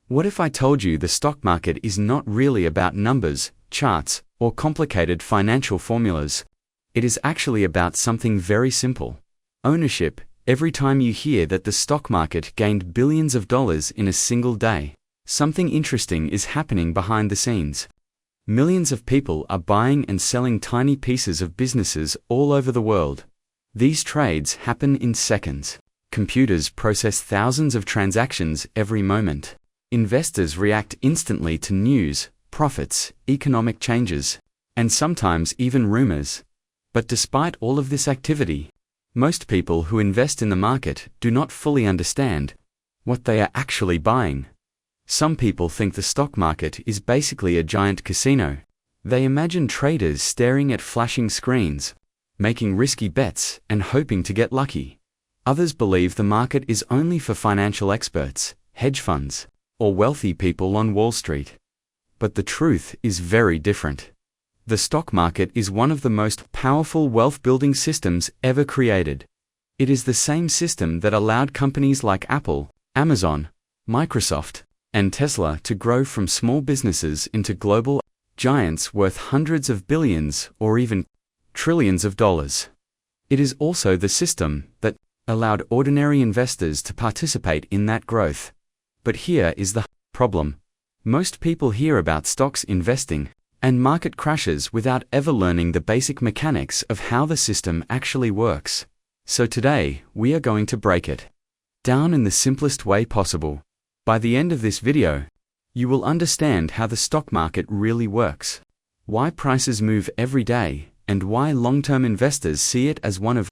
What if I told you the stock market is not really about numbers, charts, or complicated financial formulas? It is actually about something very simple: ownership. Every time you hear that the stock market gained billions of dollars in a single day, something interesting is happening behind the scenes. Millions of people are buying and selling tiny pieces of businesses all over the world. These trades happen in seconds. Computers process thousands of transactions every moment. Investors react instantly to news, profits, economic changes, and sometimes even rumors. But despite all of this activity, most people who invest in the market do not fully understand what they are actually buying. Some people think the stock market is basically a giant casino. They imagine traders staring at flashing screens, making risky bets, and hoping to get lucky. Others believe the market is only for financial experts, hedge funds, or wealthy people on Wall Street. But the truth is very different. The stock market is one of the most powerful wealth-building systems ever created. It is the same system that allowed companies like Apple, Amazon, Microsoft, and Tesla to grow from small businesses into global giants worth hundreds of billions or even trillions of dollars. It is also the system that allowed ordinary investors to participate in that growth. But here is the problem. Most people hear about stocks investing and market crashes without ever learning the basic mechanics of how the system actually works. So today, we are going to break it down in the simplest way possible. By the end of this video, you will understand how the stock market really works, why prices move every day, and why long-term investors see it as one of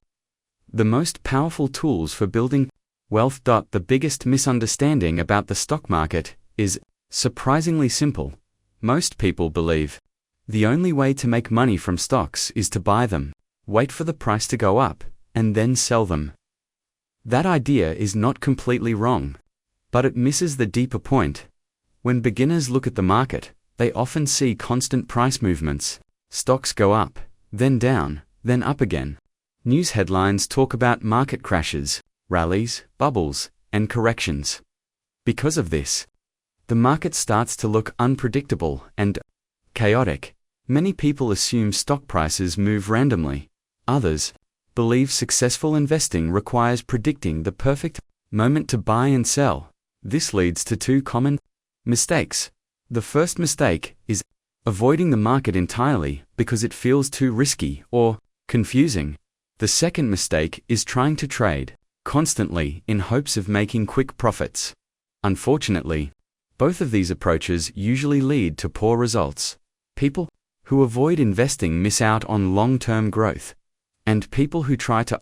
the most powerful tools for building wealth. The biggest misunderstanding about the stock market is surprisingly simple. Most people believe the only way to make money from stocks is to buy them, wait for the price to go up, and then sell them. That idea is not completely wrong, but it misses the deeper point. When beginners look at the market, they often see constant price movements. Stocks go up, then down, then up again. News headlines talk about market crashes, rallies, bubbles, and corrections. Because of this, the market starts to look unpredictable and chaotic. Many people assume stock prices move randomly. Others believe successful investing requires predicting the perfect moment to buy and sell. This leads to two common mistakes. The first mistake is avoiding the market entirely because it feels too risky or confusing. The second mistake is trying to trade constantly in hopes of making quick profits. Unfortunately, both of these approaches usually lead to poor results. People who avoid investing miss out on long-term growth, and people who try to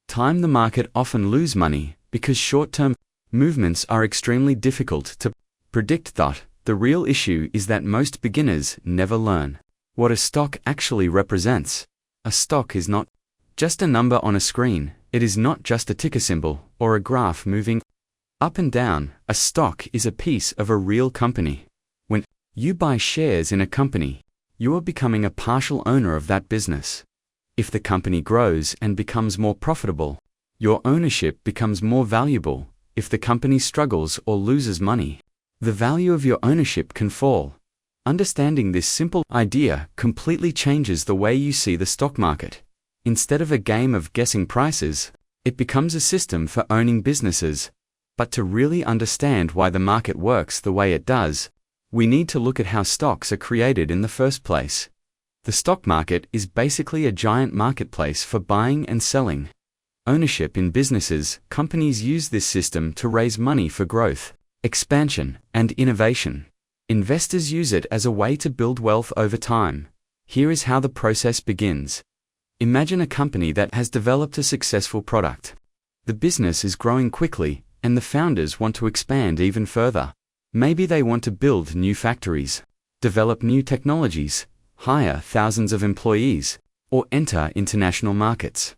time the market often lose money because short-term movements are extremely difficult to predict. The real issue is that most beginners never learn what a stock actually represents. A stock is not just a number on a screen. It is not just a ticker symbol or a graph moving up and down. A stock is a piece of a real company. When you buy shares in a company, you are becoming a partial owner of that business. If the company grows and becomes more profitable, your ownership becomes more valuable. If the company struggles or loses money, the value of your ownership can fall. Understanding this simple idea completely changes the way you see the stock market. Instead of a game of guessing prices, it becomes a system for owning businesses. But to really understand why the market works the way it does, we need to look at how stocks are created in the first place. The stock market is basically a giant marketplace for buying and selling ownership in businesses. Companies use this system to raise money for growth, expansion, and innovation. Investors use it as a way to build wealth over time. Here is how the process begins. Imagine a company that has developed a successful product. The business is growing quickly, and the founders want to expand even further. Maybe they want to build new factories, develop new technologies, hire thousands of employees, or enter international markets.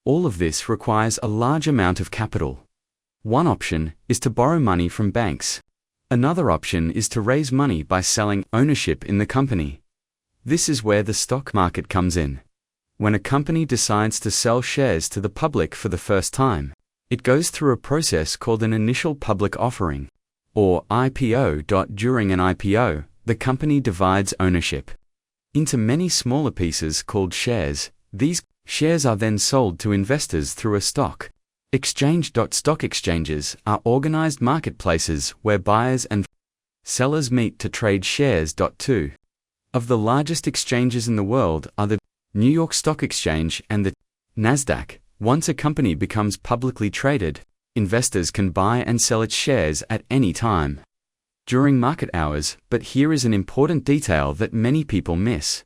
All of this requires a large amount of capital. One option is to borrow money from banks. Another option is to raise money by selling ownership in the company. This is where the stock market comes in. When a company decides to sell shares to the public for the first time, it goes through a process called an initial public offering, or IPO. During an IPO, the company divides ownership into many smaller pieces called shares. These shares are then sold to investors through a stock exchange. Stock exchanges are organized marketplaces where buyers and sellers meet to trade shares. Two of the largest exchanges in the world are the New York Stock Exchange and the NASDAQ. Once a company becomes publicly traded, investors can buy and sell its shares at any time during market hours. But here is an important detail that many people miss.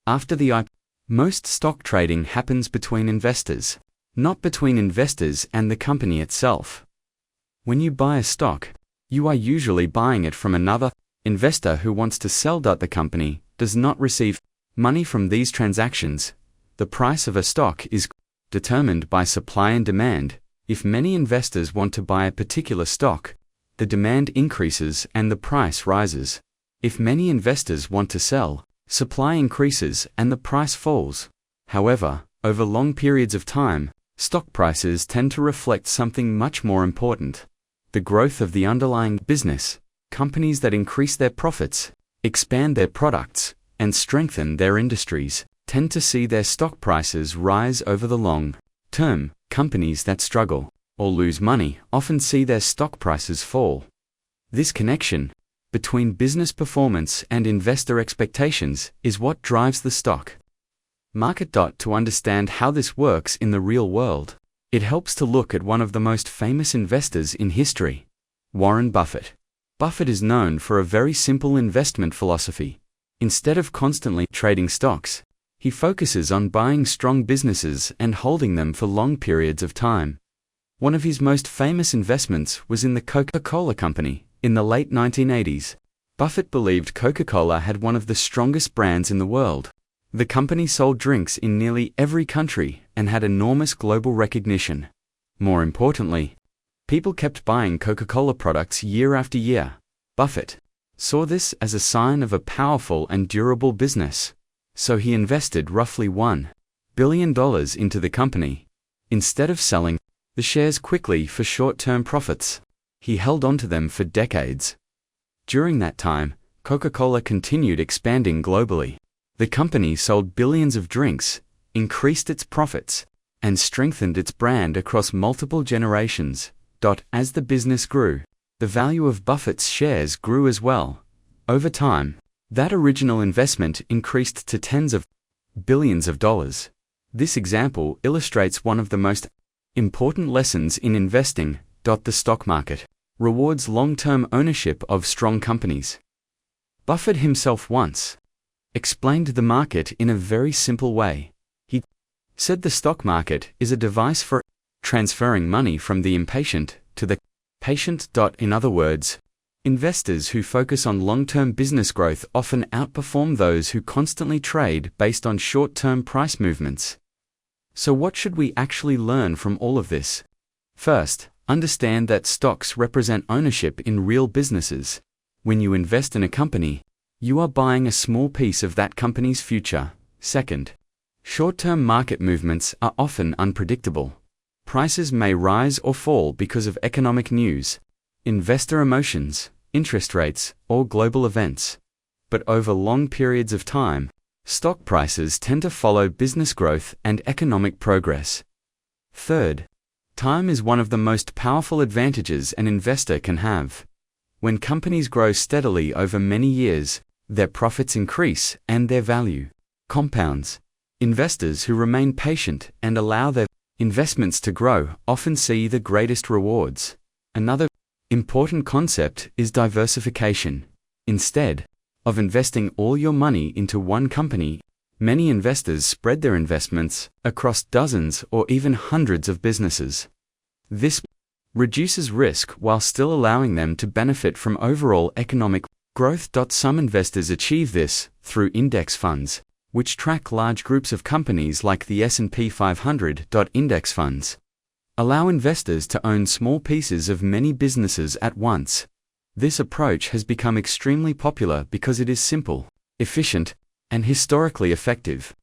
After the IPO, most stock trading happens between investors, not between investors and the company itself. When you buy a stock, you are usually buying it from another investor who wants to sell. The company does not receive money from these transactions. The price of a stock is determined by supply and demand. If many investors want to buy a particular stock, the demand increases and the price rises. If many investors want to sell, supply increases and the price falls. However, over long periods of time, stock prices tend to reflect something much more important: the growth of the underlying business. Companies that increase their profits, expand their products, and strengthen their industries tend to see their stock prices rise over the long term. Companies that struggle or lose money often see their stock prices fall. This connection between business performance and investor expectations is what drives the stock market. To understand how this works in the real world, it helps to look at one of the most famous investors in history, Warren Buffett. Buffett is known for a very simple investment philosophy. Instead of constantly trading stocks, he focuses on buying strong businesses and holding them for long periods of time. One of his most famous investments was in the Coca-Cola company. In the late 1980s, Buffett believed Coca-Cola had one of the strongest brands in the world. The company sold drinks in nearly every country and had enormous global recognition. More importantly, people kept buying Coca-Cola products year after year. Buffett saw this as a sign of a powerful and durable business, so he invested roughly $1 billion into the company. Instead of selling the shares quickly for short-term profits, he held onto them for decades. During that time, Coca-Cola continued expanding globally. The company sold billions of drinks, increased its profits, and strengthened its brand across multiple generations. As the business grew, the value of Buffett's shares grew as well. Over time, that original investment increased to tens of billions of dollars. This example illustrates one of the most important lessons in investing. The stock market rewards long-term ownership of strong companies. Buffett himself once explained the market in a very simple way. He said the stock market is a device for transferring money from the impatient to the patient. In other words, investors who focus on long-term business growth often outperform those who constantly trade based on short-term price movements. So what should we actually learn from all of this? First, understand that stocks represent ownership in real businesses. When you invest in a company, you are buying a small piece of that company's future. Second, short-term market movements are often unpredictable. Prices may rise or fall because of economic news, investor emotions, interest rates, or global events. But over long periods of time, stock prices tend to follow business growth and economic progress. Third, time is one of the most powerful advantages an investor can have. When companies grow steadily over many years, their profits increase and their value compounds. Investors who remain patient and allow their investments to grow often see the greatest rewards. Another important concept is diversification. Instead of investing all your money into one company, many investors spread their investments across dozens or even hundreds of businesses. This reduces risk while still allowing them to benefit from overall economic growth. Some investors achieve this through index funds, which track large groups of companies like the S&P 500. Index funds allow investors to own small pieces of many businesses at once. This approach has become extremely popular because it is simple, efficient, and historically effective.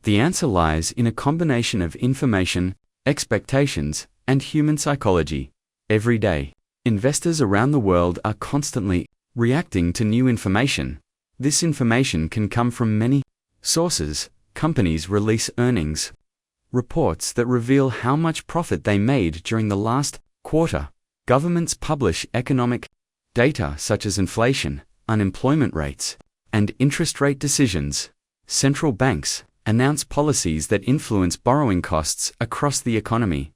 The answer lies in a combination of information, expectations, and human psychology. Every day, Investors around the world are constantly reacting to new information. This information can come from many sources. Companies release earnings reports that reveal how much profit they made during the last quarter. Governments publish economic data such as inflation, unemployment rates, and interest rate decisions. Central banks announce policies that influence borrowing costs across the economy.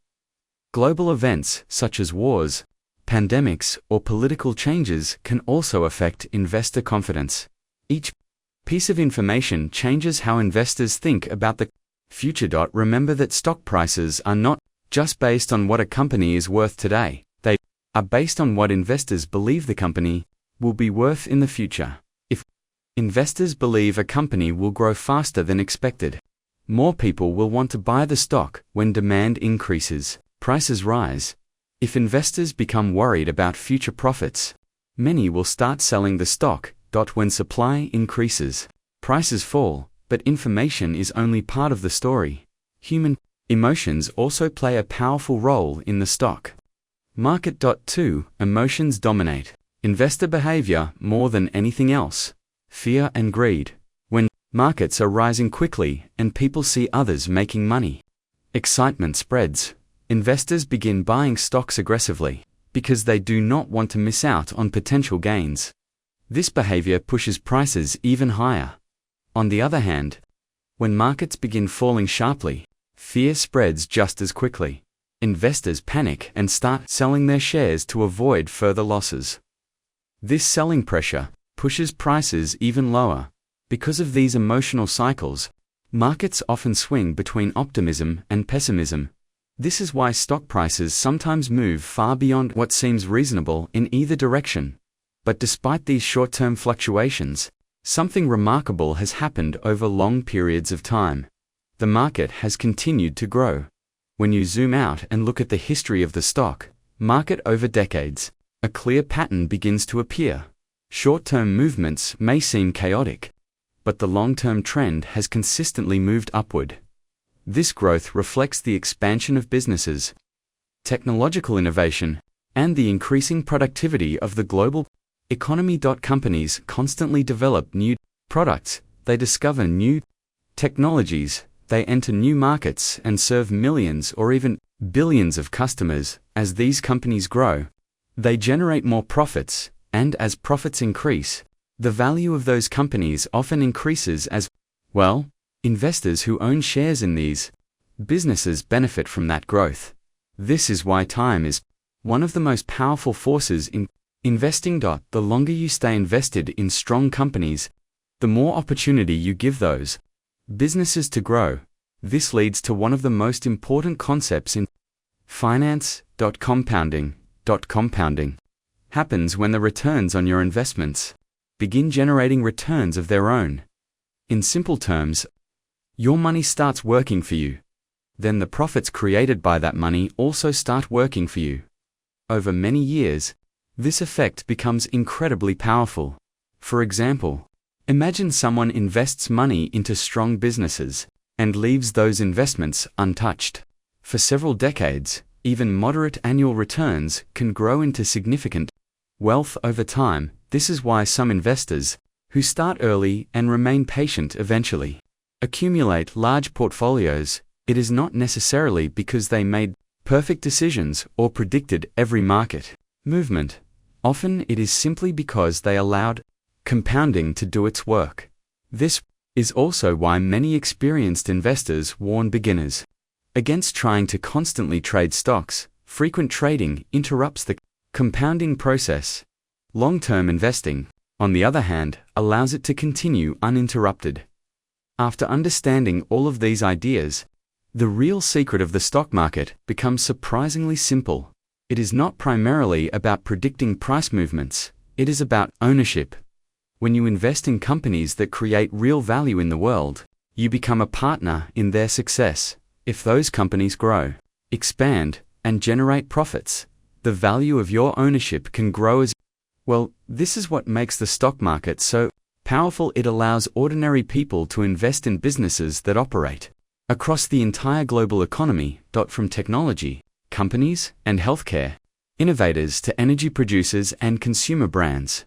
Global events such as wars, pandemics, or political changes can also affect investor confidence. Each piece of information changes how investors think about the future. Remember that stock prices are not just based on what a company is worth today, they are based on what investors believe the company will be worth in the future. If investors believe a company will grow faster than expected, more people will want to buy the stock. When demand increases, prices rise. If investors become worried about future profits, many will start selling the stock. When supply increases, prices fall, but information is only part of the story. Human emotions also play a powerful role in the stock market. 2. Emotions dominate investor behavior more than anything else. Fear and greed. When markets are rising quickly and people see others making money, excitement spreads. Investors begin buying stocks aggressively because they do not want to miss out on potential gains. This behavior pushes prices even higher. On the other hand, when markets begin falling sharply, fear spreads just as quickly. Investors panic and start selling their shares to avoid further losses. This selling pressure pushes prices even lower. Because of these emotional cycles, markets often swing between optimism and pessimism. This is why stock prices sometimes move far beyond what seems reasonable in either direction. But despite these short-term fluctuations, something remarkable has happened over long periods of time. The market has continued to grow. When you zoom out and look at the history of the stock market over decades, a clear pattern begins to appear. Short-term movements may seem chaotic, but the long-term trend has consistently moved upward. This growth reflects the expansion of businesses, technological innovation, and the increasing productivity of the global economy. Companies constantly develop new products, they discover new technologies, they enter new markets and serve millions or even billions of customers. As these companies grow, they generate more profits, and as profits increase, the value of those companies often increases as well. Investors who own shares in these businesses benefit from that growth. This is why time is one of the most powerful forces in investing. The longer you stay invested in strong companies, the more opportunity you give those businesses to grow. This leads to one of the most important concepts in finance. Compounding. Compounding happens when the returns on your investments begin generating returns of their own. In simple terms, your money starts working for you. Then the profits created by that money also start working for you. Over many years, this effect becomes incredibly powerful. For example, imagine someone invests money into strong businesses and leaves those investments untouched. For several decades, even moderate annual returns can grow into significant wealth over time. This is why some investors, who start early and remain patient, eventually accumulate large portfolios. It is not necessarily because they made perfect decisions or predicted every market movement. Often it is simply because they allowed compounding to do its work. This is also why many experienced investors warn beginners against trying to constantly trade stocks. Frequent trading interrupts the compounding process. Long-term investing, on the other hand, allows it to continue uninterrupted. After understanding all of these ideas, the real secret of the stock market becomes surprisingly simple. It is not primarily about predicting price movements, it is about ownership. When you invest in companies that create real value in the world, you become a partner in their success. If those companies grow, expand, and generate profits, the value of your ownership can grow as well. This is what makes the stock market so powerful. It allows ordinary people to invest in businesses that operate across the entire global economy. From technology, companies, and healthcare, innovators to energy producers and consumer brands.